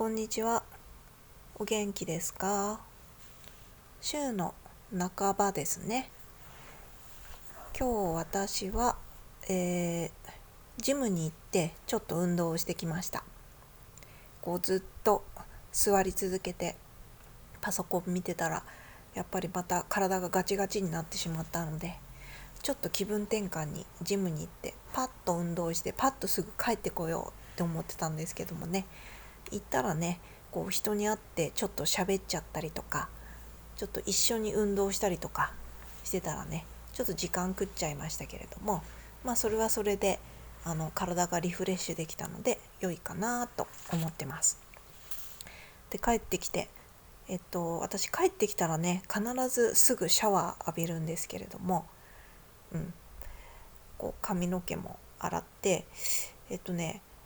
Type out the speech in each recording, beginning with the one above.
こんにちは。お元気ですか？週の半ばですね。今日私は、ジムに行ってちょっと運動をしてきました。ずっと座り続けてパソコン見てたらやっぱりまた体がガチガチになってしまったので、ちょっと気分転換にジムに行ってパッと運動してパッとすぐ帰ってこようって思ってたんですけどもね、行ったらね、人に会ってちょっと喋っちゃったりとか、ちょっと一緒に運動したりとかしてたらね、ちょっと時間食っちゃいましたけれども、それはそれで体がリフレッシュできたので良いかなと思ってます。で、帰ってきて私帰ってきたらね、必ずすぐシャワー浴びるんですけれども、髪の毛も洗って、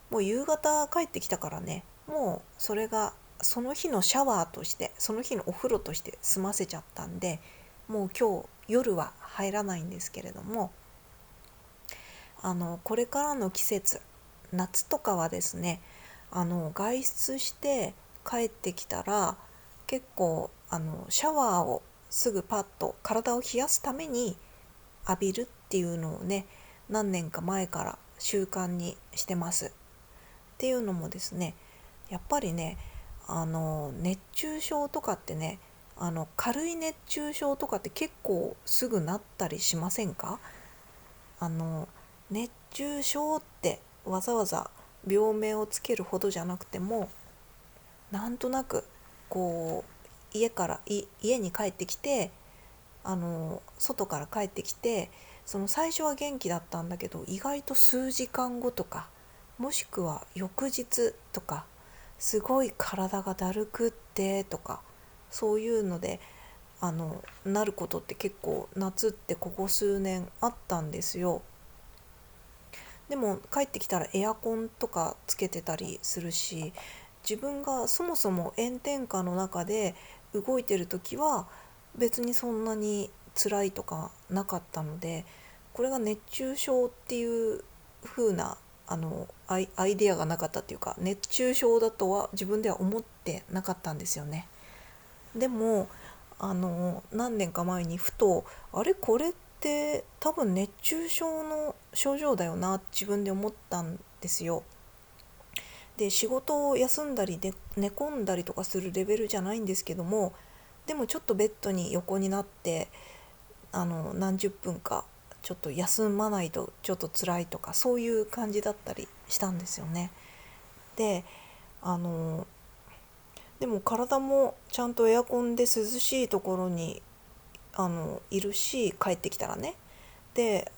もう夕方帰ってきたからね、もうそれがその日のシャワーとして、その日のお風呂として済ませちゃったんで、もう今日夜は入らないんですけれども、これからの季節、夏とかはですね、外出して帰ってきたら結構シャワーをすぐパッと体を冷やすために浴びるっていうのをね、何年か前から習慣にしてます。っていうのもですね、やっぱりね、熱中症とかってね、軽い熱中症とかって結構すぐなったりしませんか？熱中症ってわざわざ病名をつけるほどじゃなくても、なんとなく家に帰ってきて、外から帰ってきて、その最初は元気だったんだけど、意外と数時間後とか、もしくは翌日とか、すごい体がだるくってとか、そういうのでなることって結構夏ってここ数年あったんですよ。でも帰ってきたらエアコンとかつけてたりするし、自分がそもそも炎天下の中で動いてる時は別にそんなに辛いとかなかったので、これが熱中症っていう風なアイデアがなかったっていうか、熱中症だとは自分では思ってなかったんですよね。でも何年か前にふと、あれこれって多分熱中症の症状だよなって自分で思ったんですよ。で、仕事を休んだりで寝込んだりとかするレベルじゃないんですけども、でもちょっとベッドに横になって何十分かちょっと休まないとちょっと辛いとか、そういう感じだったりしたんですよね。であのでも体もちゃんとエアコンで涼しいところにいるし、帰ってきたらね。で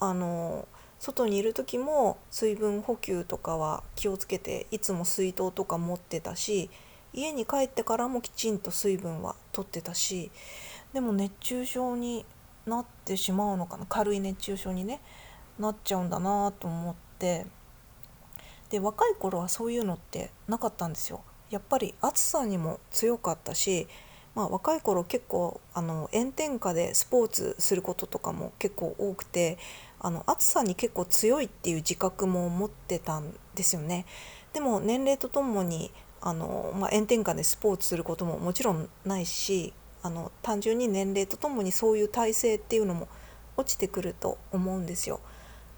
外にいる時も水分補給とかは気をつけて、いつも水筒とか持ってたし、家に帰ってからもきちんと水分は取ってたし、でも熱中症になってしまうのかな、軽い熱中症にねなっちゃうんだなと思って。で、若い頃はそういうのってなかったんですよ。やっぱり暑さにも強かったし、若い頃結構炎天下でスポーツすることとかも結構多くて、暑さに結構強いっていう自覚も持ってたんですよね。でも年齢とともに炎天下でスポーツすることももちろんないし、単純に年齢とともにそういう体勢っていうのも落ちてくると思うんですよ。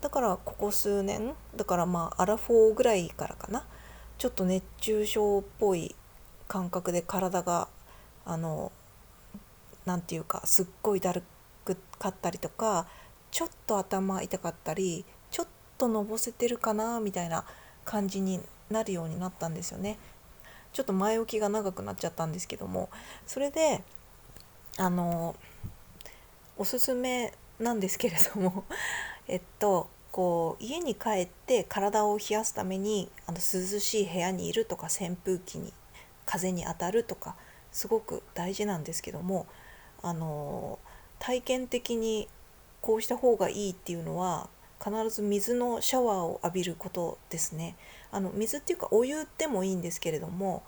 だからここ数年だから、アラフォーぐらいからかな、ちょっと熱中症っぽい感覚で体があのなんていうか、すっごいだるかったりとか、ちょっと頭痛かったり、ちょっとのぼせてるかなみたいな感じになるようになったんですよね。ちょっと前置きが長くなっちゃったんですけども、それであのおすすめなんですけれども家に帰って体を冷やすために涼しい部屋にいるとか、扇風機に風に当たるとか、すごく大事なんですけども、あの体験的にこうした方がいいっていうのは、必ず水のシャワーを浴びることですね。水っていうかお湯でもいいんですけれども、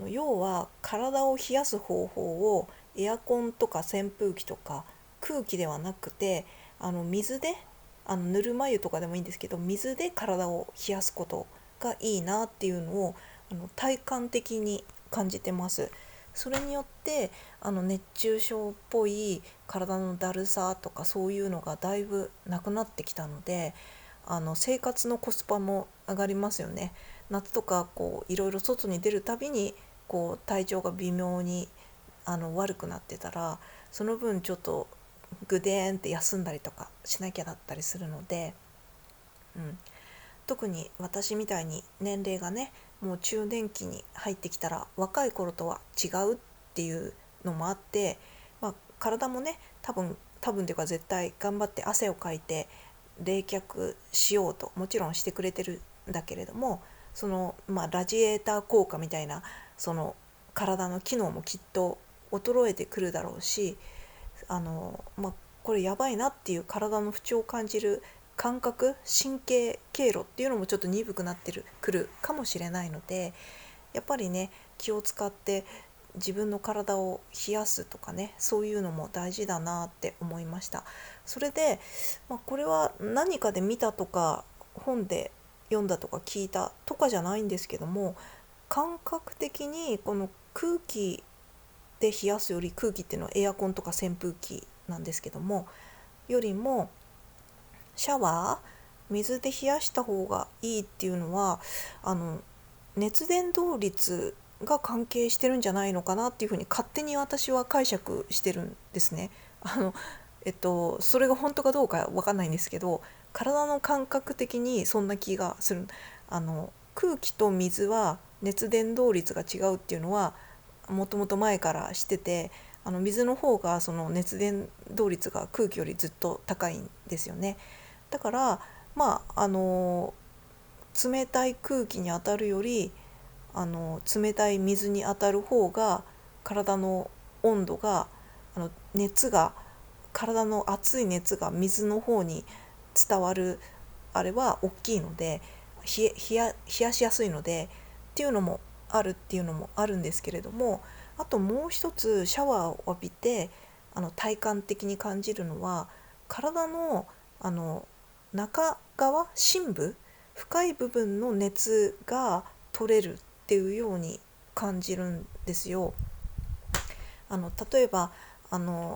要は体を冷やす方法をエアコンとか扇風機とか空気ではなくて、水でぬるま湯とかでもいいんですけど、水で体を冷やすことがいいなっていうのを体感的に感じてます。それによって熱中症っぽい体のだるさとかそういうのがだいぶなくなってきたので、生活のコスパも上がりますよね。夏とかいろいろ外に出るたびに体調が微妙に悪くなってたら、その分ちょっとぐでーんって休んだりとかしなきゃだったりするので、特に私みたいに年齢がねもう中年期に入ってきたら若い頃とは違うっていうのもあって、体もね多分というか絶対頑張って汗をかいて冷却しようともちろんしてくれてるんだけれども、ラジエーター効果みたいな体の機能もきっと衰えてくるだろうし、あの、まあ、これやばいなっていう体の不調を感じる感覚神経経路っていうのもちょっと鈍くなってくるかもしれないので、やっぱりね気を使って自分の体を冷やすとかね、そういうのも大事だなって思いました。それで、これは何かで見たとか本で読んだとか聞いたとかじゃないんですけども、感覚的にこの空気で冷やすより、空気っていうのはエアコンとか扇風機なんですけども、よりもシャワー水で冷やした方がいいっていうのは熱伝導率が関係してるんじゃないのかなっていうふうに勝手に私は解釈してるんですね。それが本当かどうかわかんないんですけど、体の感覚的にそんな気がする。空気と水は熱伝導率が違うっていうのはもともと前から知ってて、水の方がその熱伝導率が空気よりずっと高いんですよね。だから冷たい空気に当たるより冷たい水に当たる方が体の温度が熱が体の熱い熱が水の方に伝わるあれは大きいので、冷やしやすいのでっていうのもあるっていうのもあるんですけれども、あともう一つシャワーを浴びて体感的に感じるのは、体の中側深部深い部分の熱が取れるっていうように感じるんですよ。例えば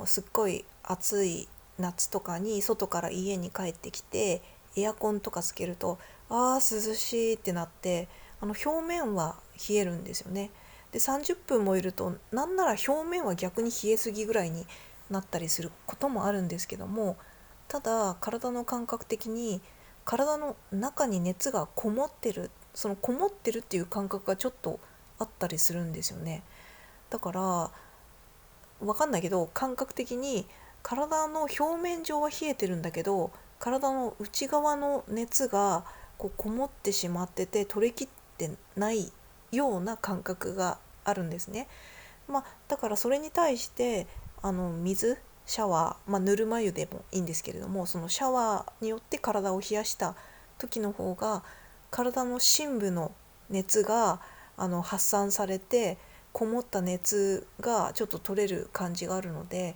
すっごい暑い夏とかに外から家に帰ってきてエアコンとかつけると、涼しいってなって表面は冷えるんですよね。で30分もいるとなんなら表面は逆に冷えすぎぐらいになったりすることもあるんですけども、ただ体の感覚的に体の中に熱がこもってる、そのこもってるっていう感覚がちょっとあったりするんですよね。だからわかんないけど感覚的に体の表面上は冷えてるんだけど、体の内側の熱がこもってしまってて取り切ってないような感覚があるんですね。だからそれに対して水シャワー、ぬるま湯でもいいんですけれども、そのシャワーによって体を冷やした時の方が体の深部の熱が発散されてこもった熱がちょっと取れる感じがあるので、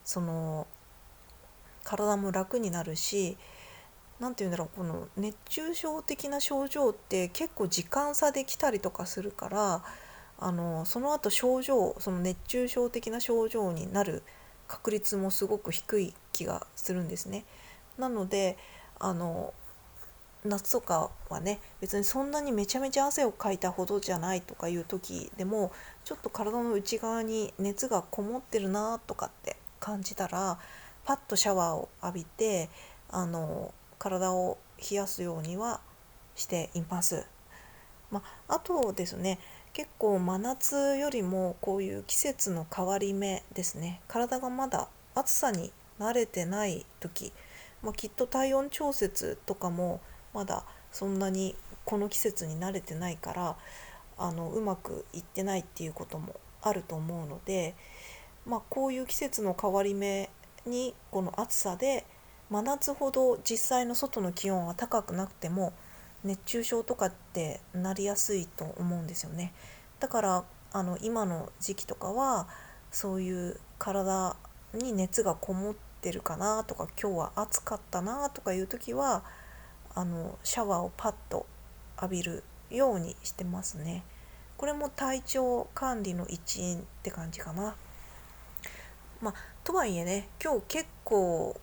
その体も楽になるし、なんていうんだろう、この熱中症的な症状って結構時間差で来たりとかするから、その後その熱中症的な症状になる確率もすごく低い気がするんですね。なので夏とかはね別にそんなにめちゃめちゃ汗をかいたほどじゃないとかいう時でも、ちょっと体の内側に熱がこもってるなとかって感じたらパッとシャワーを浴びて体を冷やすようにはしています。あとですね、結構真夏よりもこういう季節の変わり目ですね、体がまだ暑さに慣れてない時、きっと体温調節とかもまだそんなにこの季節に慣れてないからうまくいってないっていうこともあると思うので、こういう季節の変わり目にこの暑さで真夏ほど実際の外の気温は高くなくても熱中症とかってなりやすいと思うんですよね。だから今の時期とかはそういう体に熱がこもってるかなとか、今日は暑かったなとかいう時はシャワーをパッと浴びるようにしてますね。これも体調管理の一員って感じかな。とはいえね、今日結構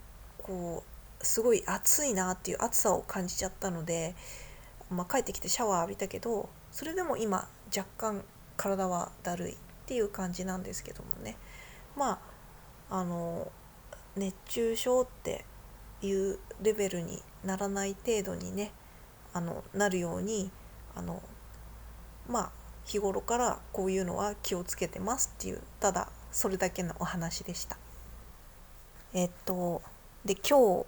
すごい暑いなっていう暑さを感じちゃったので、帰ってきてシャワー浴びたけど、それでも今若干体はだるいっていう感じなんですけどもね。まああの熱中症っていうレベルにならない程度にね、なるようにあの日頃からこういうのは気をつけてますっていう、ただそれだけのお話でした。で今日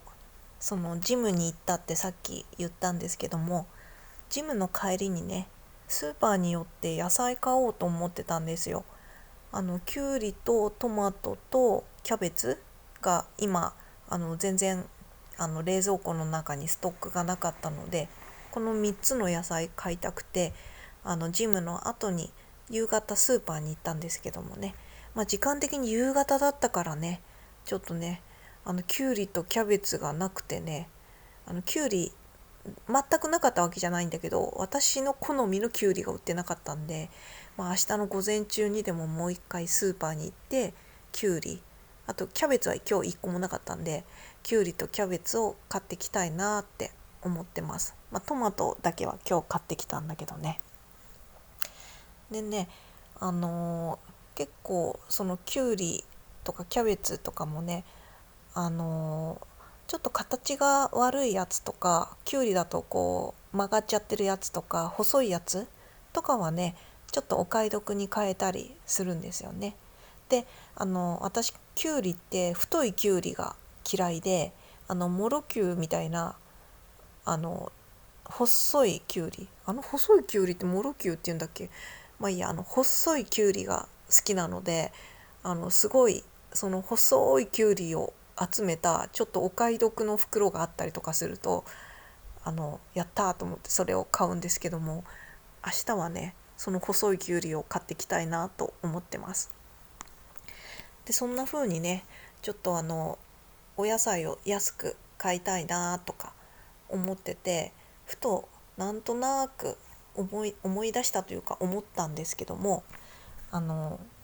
そのジムに行ったってさっき言ったんですけども、ジムの帰りにね、スーパーに寄って野菜買おうと思ってたんですよ。きゅうりとトマトとキャベツが今全然冷蔵庫の中にストックがなかったので、この3つの野菜買いたくてジムの後に夕方スーパーに行ったんですけどもね、時間的に夕方だったからね、ちょっとねきゅうりとキャベツがなくてね、きゅうり全くなかったわけじゃないんだけど、私の好みのきゅうりが売ってなかったんで、明日の午前中にでももう一回スーパーに行ってきゅうり、あとキャベツは今日1個もなかったんで、きゅうりとキャベツを買ってきたいなって思ってます。トマトだけは今日買ってきたんだけどね。でね、結構そのきゅうりとかキャベツとかもね、ちょっと形が悪いやつとか、きゅうりだと曲がっちゃってるやつとか細いやつとかはね、ちょっとお買い得に買えたりするんですよね。で私きゅうりって太いきゅうりが嫌いで、もろきゅうみたいな細いきゅうり、細いきゅうりってもろきゅうって言うんだっけ。いいや、細いきゅうりが好きなので、すごいその細いきゅうりを集めたちょっとお買い得の袋があったりとかすると、やったと思ってそれを買うんですけども、明日はねその細いきゅうりを買ってきたいなと思ってます。でそんな風にね、ちょっとお野菜を安く買いたいなとか思ってて、ふとなんとなく思い出したというか思ったんですけども、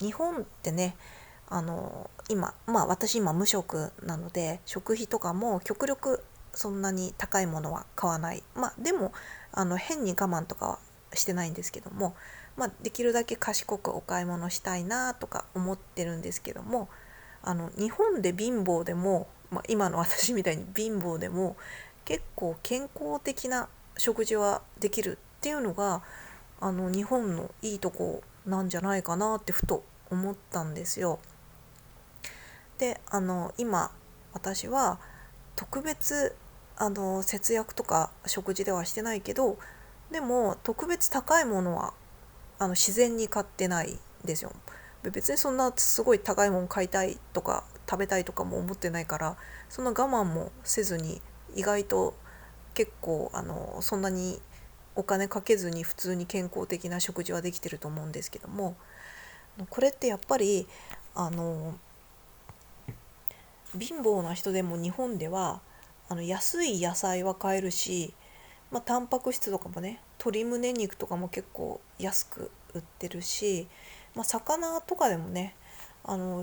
日本ってね、私今無職なので食費とかも極力そんなに高いものは買わない。でも変に我慢とかはしてないんですけども、できるだけ賢くお買い物したいなとか思ってるんですけども、日本で貧乏でも、今の私みたいに貧乏でも結構健康的な食事はできるっていうのが日本のいいとこなんじゃないかなってふと思ったんですよ。で今私は特別節約とか食事ではしてないけど、でも特別高いものは自然に買ってないんですよ。別にそんなすごい高いもの買いたいとか食べたいとかも思ってないから、そんな我慢もせずに意外と結構そんなにお金かけずに普通に健康的な食事はできてると思うんですけども、これってやっぱり貧乏な人でも日本では安い野菜は買えるし、タンパク質とかもね、鶏胸肉とかも結構安く売ってるし、魚とかでもね、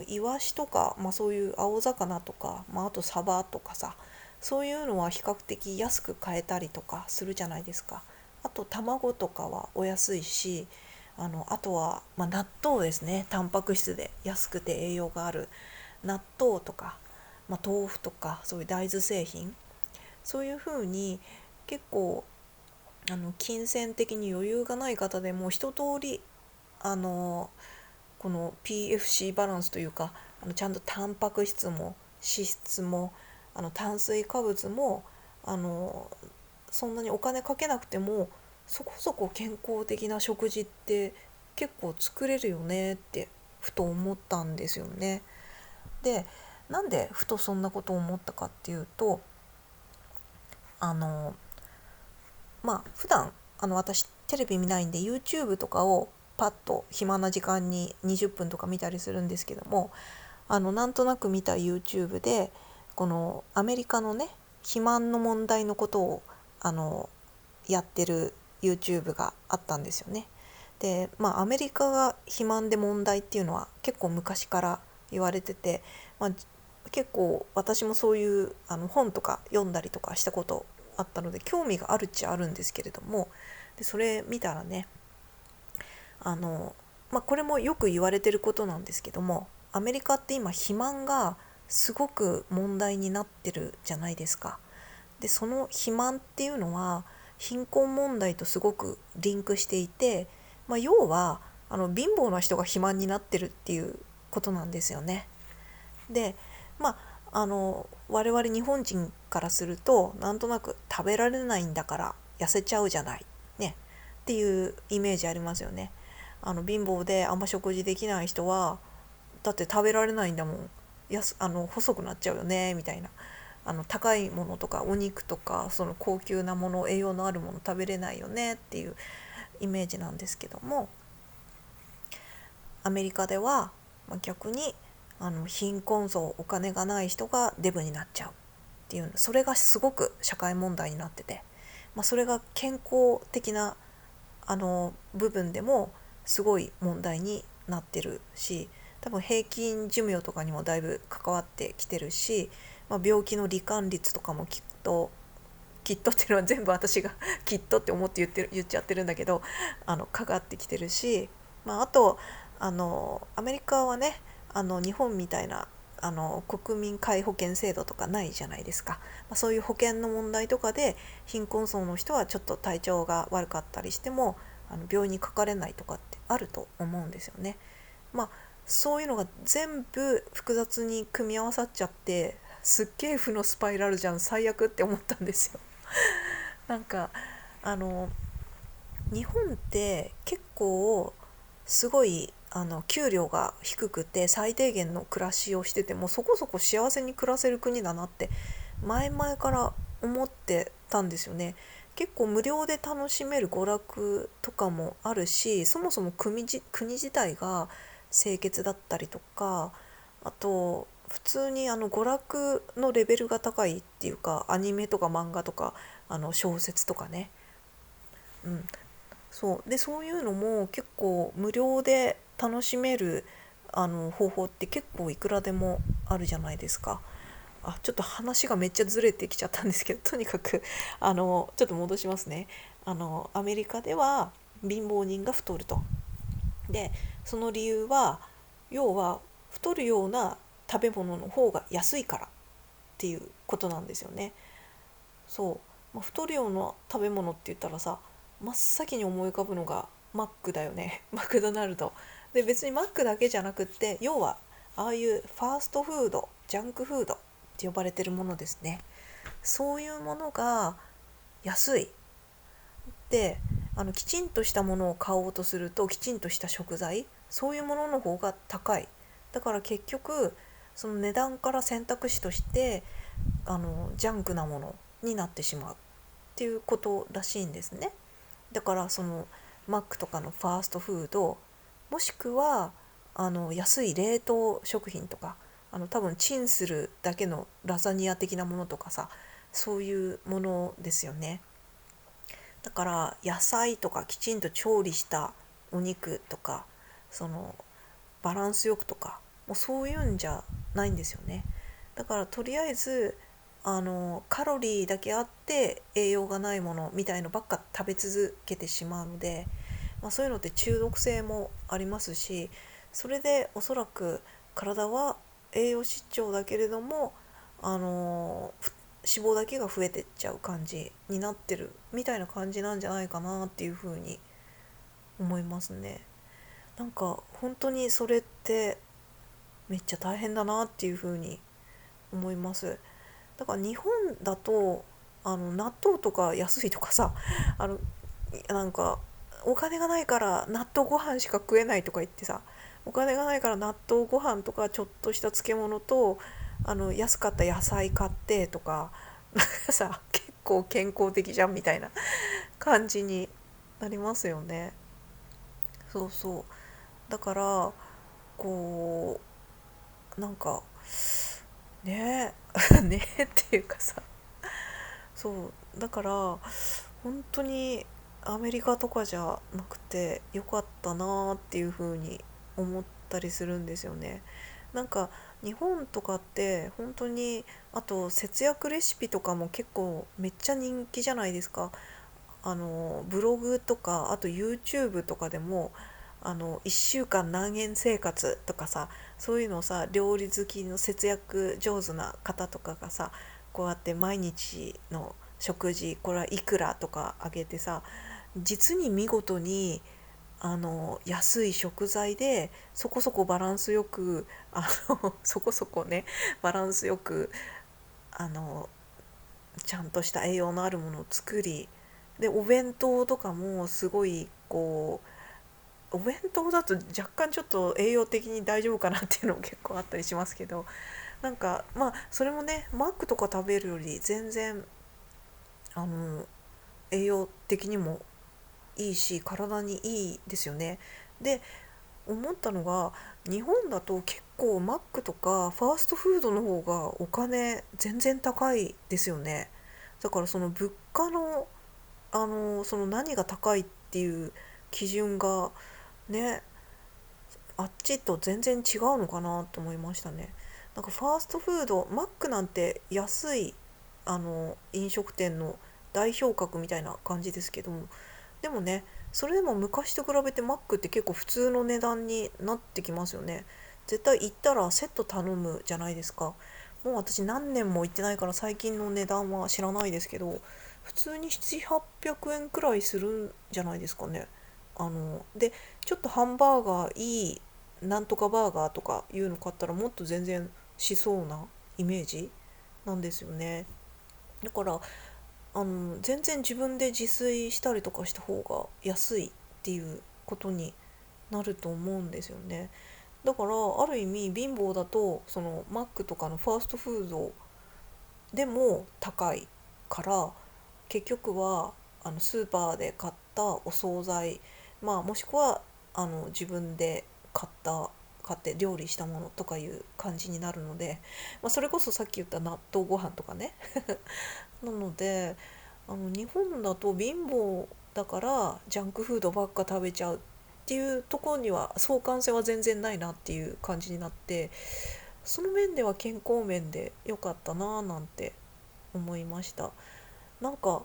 イワシとか、そういう青魚とか、あとサバとかさ、そういうのは比較的安く買えたりとかするじゃないですか。あと卵とかはお安いし、あとは、納豆ですね。タンパク質で安くて栄養がある納豆とか、豆腐とかそういう大豆製品、そういうふうに結構金銭的に余裕がない方でも一通りこの PFC バランスというか、ちゃんとタンパク質も脂質も炭水化物もそんなにお金かけなくてもそこそこ健康的な食事って結構作れるよねってふと思ったんですよね。でなんでふとそんなことを思ったかっていうと、普段私テレビ見ないんで YouTube とかをパッと暇な時間に20分とか見たりするんですけども、なんとなく見た YouTube でこのアメリカのね肥満の問題のことをやってる YouTube があったんですよね。でアメリカが肥満で問題っていうのは結構昔から言われてて、結構私もそういう本とか読んだりとかしたことあったので興味があるっちゃあるんですけれども、でそれ見たらね、これもよく言われてることなんですけども、アメリカって今肥満がすごく問題になってるじゃないですか。でその肥満っていうのは貧困問題とすごくリンクしていて、要は貧乏な人が肥満になってるっていうことなんですよね。で我々日本人からするとなんとなく食べられないんだから痩せちゃうじゃない、ね、っていうイメージありますよね。貧乏であんま食事できない人はだって食べられないんだもん、細くなっちゃうよねみたいな、高いものとかお肉とかその高級なもの、栄養のあるもの食べれないよねっていうイメージなんですけども、アメリカでは逆に貧困層、お金がない人がデブになっちゃうっていう、それがすごく社会問題になってて、それが健康的な部分でもすごい問題になってるし、多分平均寿命とかにもだいぶ関わってきてるし、病気の罹患率とかもきっとっていうのは全部私がきっとって思って言っちゃってるんだけど、かかってきてるし、あとアメリカはね、日本みたいな国民皆保険制度とかないじゃないですか。そういう保険の問題とかで貧困層の人はちょっと体調が悪かったりしても病院にかかれないとかってあると思うんですよね。そういうのが全部複雑に組み合わさっちゃって、すっげえ負のスパイラルじゃん、最悪って思ったんですよ。なんかあの日本って結構すごい給料が低くて最低限の暮らしをしててもそこそこ幸せに暮らせる国だなって前々から思ってたんですよね。結構無料で楽しめる娯楽とかもあるし、そもそも国自体が清潔だったりとか、あと普通に娯楽のレベルが高いっていうか、アニメとか漫画とか小説とかね、うん、そういうのも結構無料で楽しめる方法って結構いくらでもあるじゃないですか。ちょっと話がめっちゃずれてきちゃったんですけど、とにかくちょっと戻しますね。アメリカでは貧乏人が太ると。でその理由は要は太るような食べ物の方が安いからっていうことなんですよね。太るような食べ物って言ったらさ、真っ先に思い浮かぶのがマックだよね。マクドナルドで、別にマックだけじゃなくって、要はああいうファーストフード、ジャンクフードって呼ばれてるものですね。そういうものが安い。できちんとしたものを買おうとするときちんとした食材、そういうものの方が高い。だから結局その値段から選択肢としてジャンクなものになってしまうっていうことらしいんですね。だからそのマックとかのファーストフード、もしくは安い冷凍食品とか、多分チンするだけのラザニア的なものとかさ、そういうものですよね。だから野菜とかきちんと調理したお肉とか、そのバランスよくとか、もうそういうんじゃないんですよね。だからとりあえずカロリーだけあって栄養がないものみたいのばっか食べ続けてしまうので、そういうのって中毒性もありますし、それでおそらく体は栄養失調だけれども脂肪だけが増えてっちゃう感じになってるみたいな感じなんじゃないかなっていうふうに思いますね。なんか本当にそれってめっちゃ大変だなっていうふうに思います。だから日本だと納豆とか安いとかさ、あのなんかお金がないから納豆ご飯しか食えないとか言ってさ、お金がないから納豆ご飯とかちょっとした漬物と安かった野菜買ってとか、なんかさ結構健康的じゃんみたいな感じになりますよね。だからこなんかねねっていうかさ、だから本当にアメリカとかじゃなくてよかったなーっていう風に思ったりするんですよね。なんか日本とかって本当に、あと節約レシピとかも結構めっちゃ人気じゃないですか。ブログとかあと YouTube とかでも1週間何円生活とかさ、そういうのをさ、料理好きの節約上手な方とかがさ、こうやって毎日の食事これはいくらとかあげてさ、実に見事に安い食材でそこそこバランスよくそこそこねバランスよくあのちゃんとした栄養のあるものを作り、でお弁当とかもすごいこう、お弁当だと若干ちょっと栄養的に大丈夫かなっていうのも結構あったりしますけど、なんかまあそれもねマックとか食べるより全然あの栄養的にもいいし体にいいですよね。で思ったのが、日本だと結構マックとかファーストフードの方がお金全然高いですよね。だからその物価のその何が高いっていう基準がね、あっちと全然違うのかなと思いましたね。なんかファーストフードマックなんて安い飲食店の代表格みたいな感じですけども、でもね、それでも昔と比べてマックって結構普通の値段になってきますよね。絶対行ったらセット頼むじゃないですか。もう私何年も行ってないから最近の値段は知らないですけど、普通に7、800円くらいするんじゃないですかね。でちょっとハンバーガーいいなんとかバーガーとかいうの買ったらもっと全然しそうなイメージなんですよね。だから全然自分で自炊したりとかした方が安いっていうことになると思うんですよね。だからある意味貧乏だとそのマックとかのファーストフードでも高いから、結局はスーパーで買ったお惣菜、まあもしくは自分で買って料理したものとかいう感じになるので、まあ、それこそさっき言った納豆ご飯とかねなので日本だと貧乏だからジャンクフードばっか食べちゃうっていうところには相関性は全然ないなっていう感じになって、その面では健康面で良かったなぁなんて思いました。なんか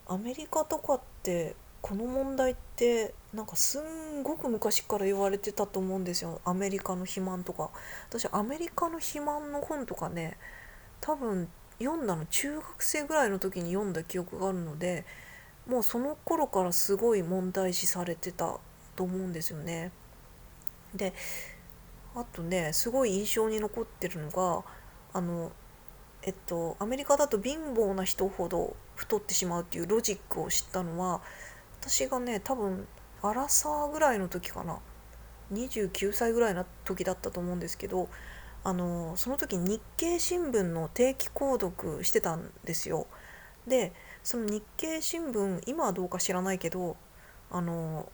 アメリカとかってこの問題ってなんかすんごく昔から言われてたと思うんですよ。アメリカの肥満とか、私アメリカの肥満の本とかね、多分読んだの中学生ぐらいの時に読んだ記憶があるので、もうその頃からすごい問題視されてたと思うんですよね。であとねすごい印象に残ってるのがあのアメリカだと貧乏な人ほど太ってしまうっていうロジックを知ったのは、私がね多分アラサーぐらいの時かな、29歳ぐらいの時だったと思うんですけど、その時日経新聞の定期購読してたんですよ。でその日経新聞今はどうか知らないけど、あの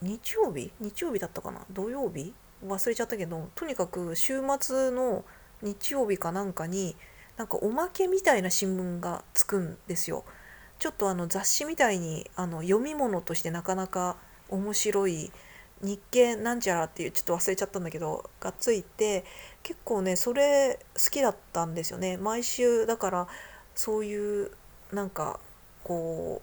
日曜日だったかな土曜日忘れちゃったけど、とにかく週末の日曜日かなんかになんかおまけみたいな新聞がつくんですよ。ちょっと雑誌みたいに読み物としてなかなか面白い日経なんちゃらっていうちょっと忘れちゃったんだけどがついて、結構ねそれ好きだったんですよね。毎週だからそういうなんかこ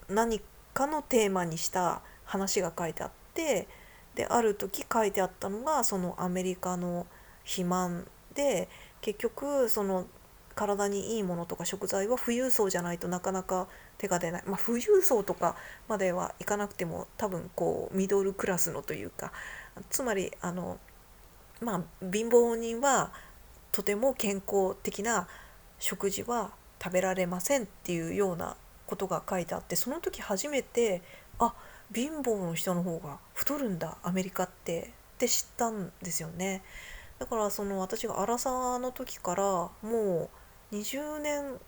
何かのテーマにした話が書いてあって、である時書いてあったのがそのアメリカの肥満で、結局その体にいいものとか食材は富裕層じゃないとなかなか手が出ない、まあ、富裕層とかまではいかなくても多分こうミドルクラスのというか、つまりまあ貧乏人はとても健康的な食事は食べられませんっていうようなことが書いてあって、その時初めてあ、貧乏の人の方が太るんだアメリカって知ったんですよね。だからその私がアラサーの時からもう20年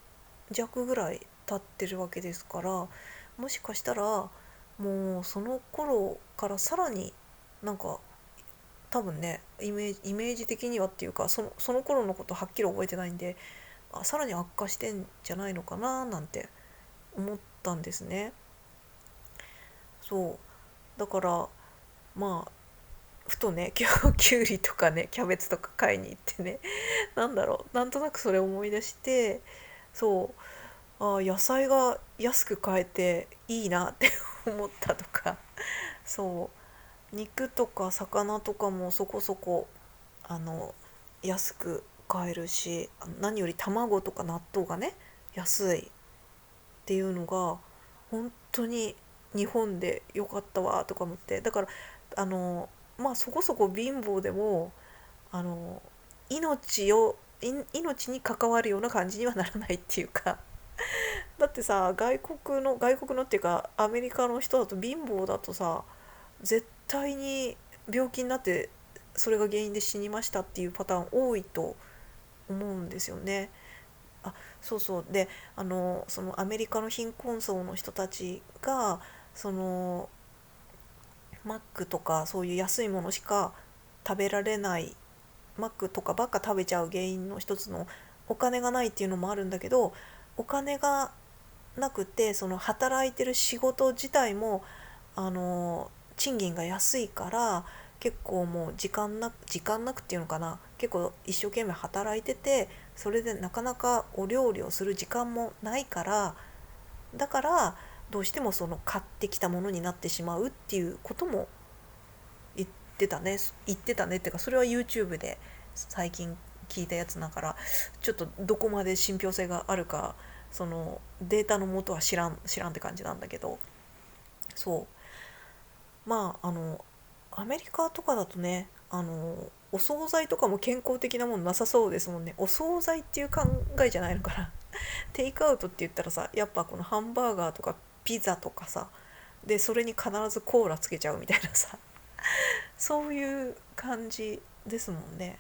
弱ぐらい経ってるわけですから、もしかしたらもうその頃からさらになんか多分ねイメージ的にはっていうか、その頃のことはっきり覚えてないんで、さらに悪化してんじゃないのかななんて思ったんですね。そうだからまあふとね今日きゅうりとかねキャベツとか買いに行ってねなんとなくそれを思い出して、野菜が安く買えていいなって思ったとか、肉とか魚とかもそこそこあの安く買えるし、何より卵とか納豆がね安いっていうのが本当に日本で良かったわとか思って、だからあのそこそこ貧乏でもあの命に関わるような感じにはならないっていうかだってさ、外国のっていうかアメリカの人だと貧乏だとさ、絶対に病気になってそれが原因で死にましたっていうパターン多いと思うんですよね。あ、そうそう。で、そのアメリカの貧困層の人たちがそのマックとかそういう安いものしか食べられない、マックとかばっか食べちゃう原因の一つのお金がないっていうのもあるんだけど、お金がなくてその働いてる仕事自体も賃金が安いから、結構もう時間なくっていうのかな、結構一生懸命働いてて、それでなかなかお料理をする時間もないから、だからどうしてもその買ってきたものになってしまうっていうことも言ってたねっていうか、それは YouTube で最近聞いたやつだから、ちょっとどこまで信憑性があるか、そのデータの元は知らんって感じなんだけど、まあアメリカとかだとね、お惣菜とかも健康的なものなさそうですもんね。お惣菜っていう考えじゃないのかな。テイクアウトって言ったらさ、やっぱこのハンバーガーとかピザとかさ、でそれに必ずコーラつけちゃうみたいなさ、そういう感じですもんね。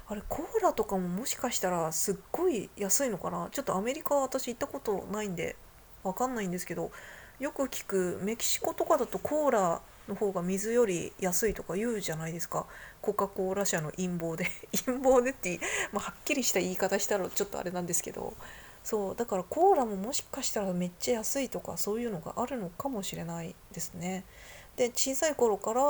あれコーラとかももしかしたらすっごい安いのかな。ちょっとアメリカは私行ったことないんでわかんないんですけど、よく聞くメキシコとかだとコーラの方が水より安いとか言うじゃないですか。コカ・コーラ社の陰謀で陰謀でって、はっきりした言い方したらちょっとあれなんですけど、そうだからコーラももしかしたらめっちゃ安いとかそういうのがあるのかもしれないですね。で小さい頃から、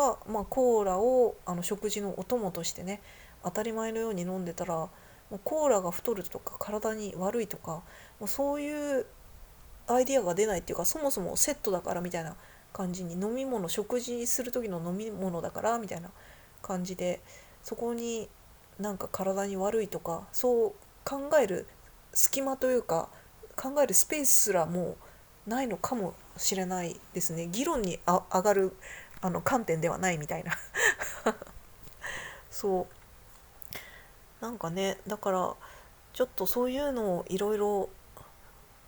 コーラを食事のお供としてね当たり前のように飲んでたら、もうコーラが太るとか体に悪いとか、もうそういうアイディアが出ないっていうか、そもそもセットだからみたいな感じに、飲み物食事する時の飲み物だからみたいな感じで、そこになんか体に悪いとかそう考える隙間というか、考えるスペースすらもうないのかもしれないですね。議論に上がる観点ではないみたいななんかね、だからちょっとそういうのをいろいろ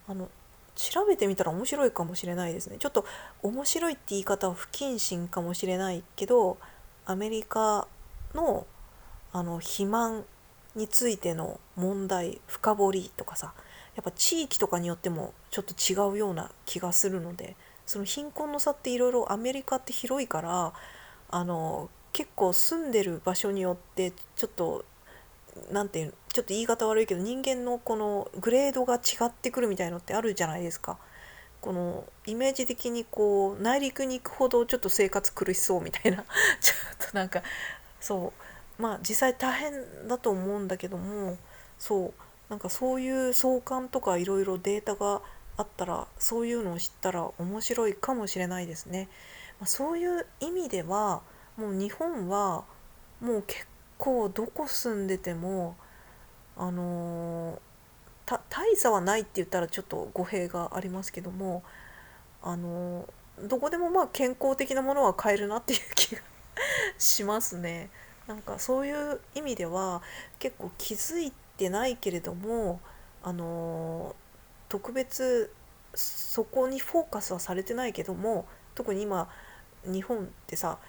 あの調べてみたら面白いかもしれないですね。ちょっと面白いって言い方は不謹慎かもしれないけど、アメリカの肥満についての問題深掘りとかさ、やっぱ地域とかによってもちょっと違うような気がするので、その貧困の差っていろいろアメリカって広いから、結構住んでる場所によってちょっとなんていうちょっと言い方悪いけど、人間のこのグレードが違ってくるみたいのってあるじゃないですか。このイメージ的にこう内陸に行くほどちょっと生活苦しそうみたいなちょっとなんか、実際大変だと思うんだけども、なんかそういう相関とかいろいろデータがあったら、そういうのを知ったら面白いかもしれないですね。そういう意味ではもう日本はもう結構どこ住んでてもあのー大差はないって言ったらちょっと語弊がありますけども、あのどこでも健康的なものは買えるなっていう気がしますね。なんかそういう意味では結構気づいてないけれども、あの特別そこにフォーカスはされてないけども、特に今日本ってさ、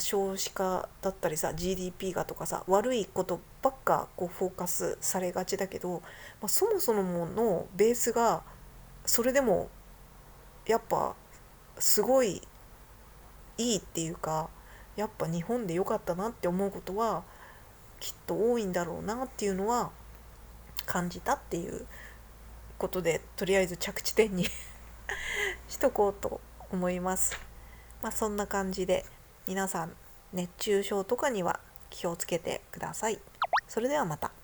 少子化だったりさ GDP がとかさ、悪いことばっかこうフォーカスされがちだけど、そもそものベースがそれでもやっぱすごいいいっていうか、やっぱ日本で良かったなって思うことはきっと多いんだろうなっていうのは感じたっていうことで、とりあえず着地点にしとこうと思います。そんな感じで皆さん熱中症とかには気をつけてください。それではまた。